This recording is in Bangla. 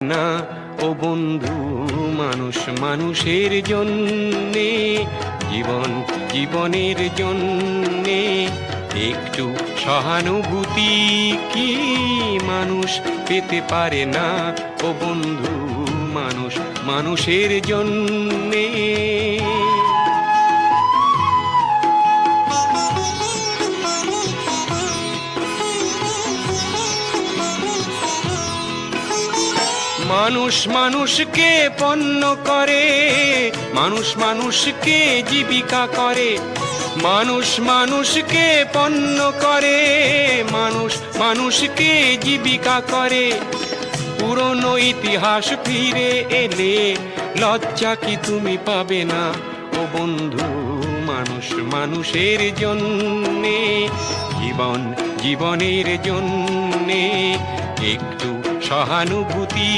না ও বন্ধু, মানুষ মানুষের জন্যে, জীবন জীবনের জন্যে একটু সহানুভূতি কি মানুষ পেতে পারে না ও বন্ধু, মানুষ মানুষের জন্যে। মানুষ মানুষকে পণ্য করে, মানুষ মানুষকে জীবিকা করে, মানুষ মানুষকে পণ্য করে, মানুষ মানুষকে জীবিকা করে। পুরনো ইতিহাস ফিরে এলে লজ্জা কি তুমি পাবে না ও বন্ধু, মানুষ মানুষের জন্যে, জীবন জীবনের জন্যে একটু সহানুভূতি